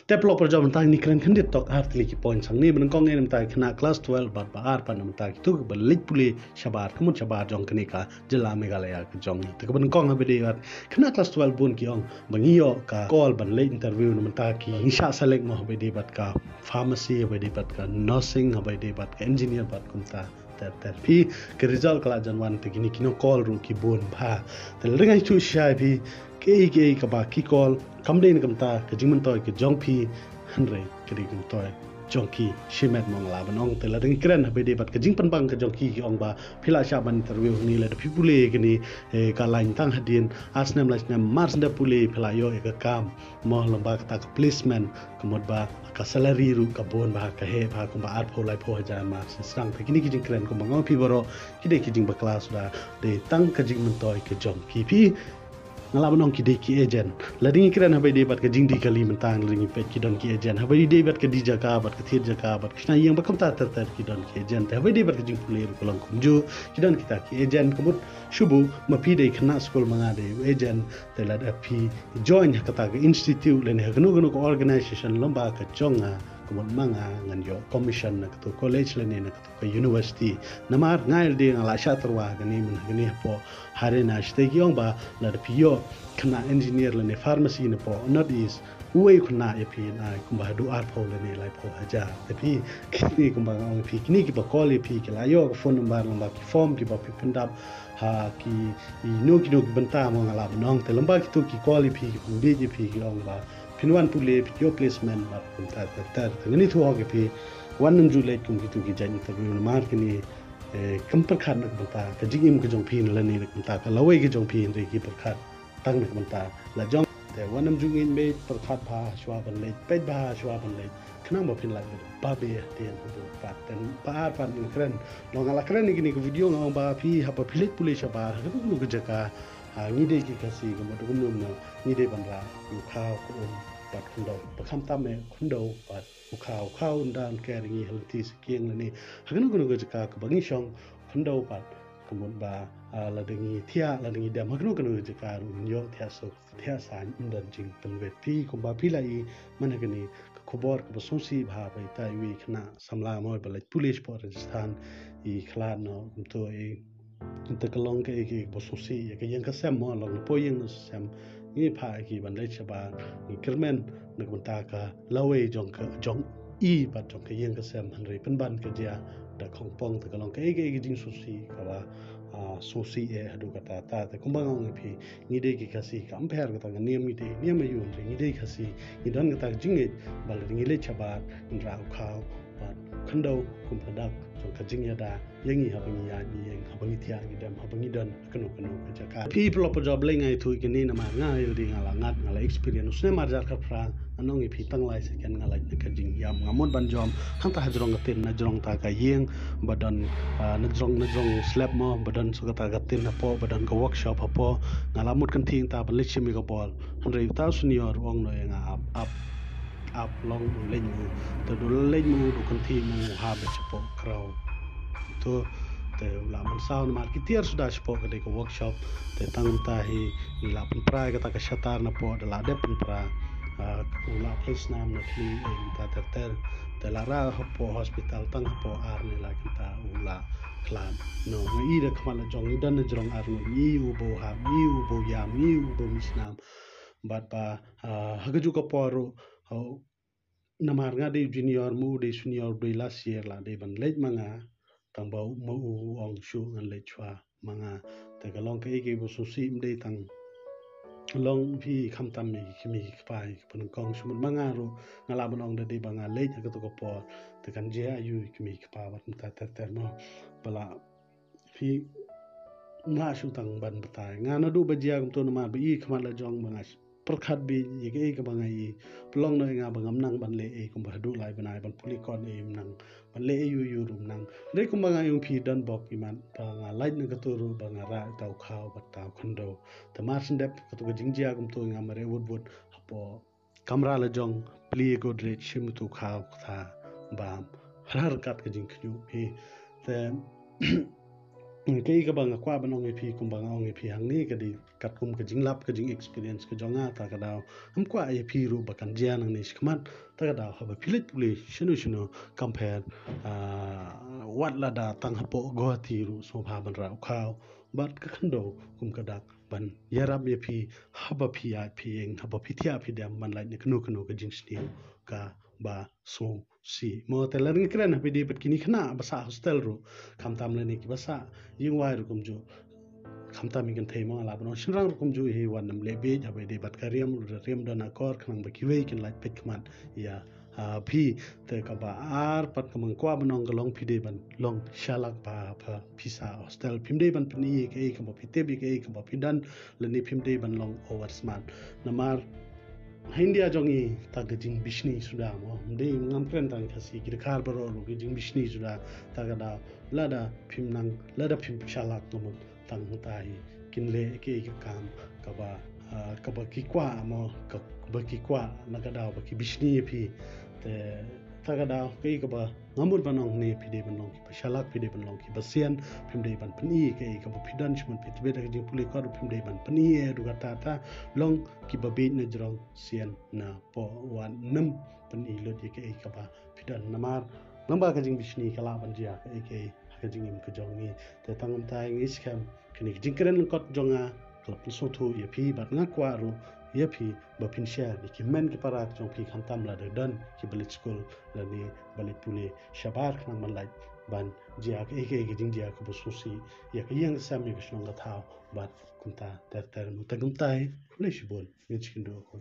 แต่ปลอกประจอมันตายนี่เครนขันเด็ดตอกอาร์ตลิกิปอยน์สังนี้มันก้องเงินมันตายขณะคลาส12บาทบาอาร์ปันมันตายทุกบัลลิกปุลีชาบาร์ขมุนชาบาร์จองคณิกาเจลาเมกาลายากจองแต่ก็มันก้องให้ไปดีว่าขณะคลาส12บุญกี่องบางยี่ยกากอลบันเล่อินเทอร์วิวมันตายกี่หิงชาเซเล็กมาให้ไปดีบัดกาฟาร์มาซีให้ไปดีบัดกา nursing ให้ไปดีบัดกา engineer บัดกุมตาแต่พี่ก็ริซัลกลาจันวันแต่กินกินคอลรูกี่บุญพาแต่เรื่องไอ้ชูชายพี่เกย์กับบาคีคอลคำเด่นคำตาก็จิงมันต่อยก็จองพี่ฮันเรย์ก็ดีกันต่อยจองคีชิเมตมองลาบันองแต่ละเรื่องเครนไปเดบัดก็จิงปันบังก็จองคีกี่องบาพิลาชาบันอินเตอร์วิวนี่เลยแต่พี่ปุเล่กันนี่กาลายตั้งหัดดินอาสเนมลาชเนมมาร์สเดปุเล่พิลายโยเอกกามมอลำบากตากพลิสแมนก็หมดบาก็ซาลารีรูกับบนบาก็เฮบาคุมบาอาร์โพไลโพฮจามาสร้างแต่กินจิงเครนก็บังเอาพี่บรอคิดได้จิงบักลาสุดาเดตั้งก็จิงมันต่อยก็จองคีพี่ngalaman ong kide ki agent lading kiran habai debat ka jingdi kali mentang lading pet ki don ki agent habai debat ka dijaka bat ka thir jaka bat kina yang bakam ta tar ki don ki agent habai debat ka jing pulir kolong kumju ki don kita ki agent kumut shubu ma pi de khna school manga de agent te lad api join hakata ka institute len hagnu gnu ko organization lamba ka chonga kumut manga ngan yo commission na to college len na to university namar ngail de ngala shatarwa gani mun gani po hare na shte ki ong ba lad pio khna engineer len pharmacy na po not is uwe khna ep na kumba du art pho len lai pho haja te pi kini kumba ong pi kini ki ba call ep ki la yo phone number lamba ki form ki ba pi pendap ha ki no ki banta mo ngala nong te lamba ki to ki call ep ki bi ji pi ki ong ba pinwan pule your placement ba kumta tar ngani thu hoge pi one nam julai kum ki tu ki jan ta bi mar ki ni kampar khat nak banta ka jingim ka jong phin la ni nak banta ka lawai ki jong phin re ki par khat tang nak banta la jong te one nam jungin me par khat pha shwa ban le pet ba shwa ban le khnang ba phin la ba be tian ko pat ten pa pan ni kren long ala kren ni ki video ngong ba phi ha pa philet pule sha ba ka lu ka jaka ni de ki kasi ko mo dum num na ni de ban ra ku khaw koปัดคุณดอกประคำตั้มเนี่ยคุณดอกปัดหุข่าวข้าวด้านแกงงี้ฮัลที่สกียงเลยนี่หากนู้นก็จะกากบังงี้ช่องคุณดอกปัดขมวดบาละดึงเทียละดึงเดียมหากนู้นก็จะการุนโยเทียสุเทียสารอินเดนจิงเป็นเวทีคุบาพิลายมันหากนี้ขบวนกับสุสีบาไปใต้วีขณะสำลามอยบลัยพุลิสปอร์ตสถานอีคลาดเนาะตัวเองแต่ก็ลองก็เองบสุสีก็ยังก็แซมมอลองพอยังแซมนี่พากี่บันเลชบานี่กระเมนนึกมันตากาเล่าเอจงก็จงอีบัดจงก็ยังก็แซมหันเรเป็นบันก็จะแต่ของปองแต่ก็ลองก็เองจริงสุสีก็ว่าสุสีดูกตาแต่ก็บางองค์พี่นี่เด็กก็สีก็อัมเพร์ก็ต่างกันเนี่ยมาอยู่นี่เด็กก็สีนี่ดอนก็ต่างจริงเองบัลนี่เลชบานี่ราวข่าวบัดขันดาวคุมพดักจงก็จริงยาดายังงี้ฮับงี้ยานี่ยังฮับงี้ที่ยังดำฮับงี้ดอนก็นุก็จะการพี่พลปจอบเล่งไงทุยกันนี่นะมาง่ายดีงาละงัดงาละ experience เนี่ยมาจากพรางอันน้องอีพี่ตั้งไลน์สแกนงาละนี่ก็จริงยามงามดบันจอมทั้งตาจรองกตินนะจรองตากายงบัดนจรองสแลบมอบัดนสุกตากตินนะพอบัดนก็เวิร์กช็อปพองาละมุดกันทิ้งตาบันเล็กชิมิก็บอลฮันเรียตาสุนีอร์วงหน่อยงาอัพลองดูเล่นมูแต่ดูเล่นมูดูกันทีมูหาแบบเฉพาะคราวตัวแต่เวลามันเศร้ามาคิดเทียร์สุดาเฉพาะก็ได้ก็เวิร์กช็อปแต่ตั้งตาให้เวลาเป็นปลายก็ตากระชัตตาร์นะพอเวลาเด็บเป็นปลาเวลาเพลสนามนักลีเองตาแต่ละราฮับพอฮอสพิทอลตั้งฮับพออาร์นี่ละกันตาเวลาคลานโน้ไม่อีเด็กมันละจงนี่ดันจงอาร์นี่มีอุโบหะมีอุโบยามมีอุโบมิสนามบัดป่าฮักจุกพอรู้nama harga di junior mu di senior di last year lah di ban lej manga tang bau mau ong shu ngan lej chwa manga te ka long ke ke bu su si mde tang long phi kham tam mi kimi pai pun kong shu manga ro ngala ban ong de banga lej ka to ko po te kan je ayu kimi pa wat ta mo bala phi nga shu tang ban batai nga na du ba jia kum to nama bi khmat la jong manga perkhat bi ye ke bangai pelong no nga bangam nang ban le e kum badu lai banai ban puli kon e nang ban le yu rum nang re kum bangai yung phi dan bok iman ta nga lai na ka to ru banga ra tau khaw bat tau khondo ta mar sin dep ka to jingjia kum to nga mare wud hapo kamra la jong pli go dre chim tu khaw tha bam har kat ka jing khyu phi te cái bang qua ban ong ep kum bang ong ep hang ni ka di kat kum ka jing lap ka jing experience ka jonga ta ka daw ham kwa ep ru bakan jian ang ni shkman ta ka daw ha ba pilit puli shinu compare wat la da tang hapo go ti ru so ba ban ra khaw bat ka khando kum ka dak ban yaram ep ha ba phi a phi eng ha ba phi thia phi dam man lai ni knu ka jing sni ka ba so si mo te lar ni kren ha bi di pat kini khna ba sa hostel ru kham tam le ni ki ba sa yung wai ru kum ju kham tam mi kan thei ma la bano shinrang ru kum ju he wan nam le be ja be de bat ka riam da na kor khang ba ki wei kin lai pet khman ya phi te ka ba ar pat ka mang kwa banong ka long phi de ban long shalak ba pha phisa hostel phim de ban pni ke ka ba phi te bi ke ka ba phi dan le ni phim de ban long over smart namar India jongi taga jing bishni sudah mo de ngam kren tang khasi gir khar baro ro gi jing bishni sudah taga da lada phim shalak no tang hutai kinle ke kam ka ba ki kwa mo ka ba ki kwa naga da ba ki bishni phi te taga da ke ka ba ngamur banong ne phi de banong ki shalak phi de banong ki basian phim de ban pani ke ka ba phidan chmun phi tbe da jing puli kor phim de ban pani e du ta ta long ki ba be na jrong sian na po wan nam pani lo di ke ka ba phidan namar namba ka jing bishni kala ban jia ke ka jing im ka jong ni te tangam tai ngi skam kini jing kren kot jonga klap so thu ye phi bat nga kwa ro ye phi ba phin share ni ki men ki parak jong phi kham tam la de dan ki balit school la ni balit puli shabar khang man lai ban jia ke jing jia ko so si ya ka yang sam mi ka shong ga thao bat kunta ter ter mu ta gum tai le shi bol ni chikin do ko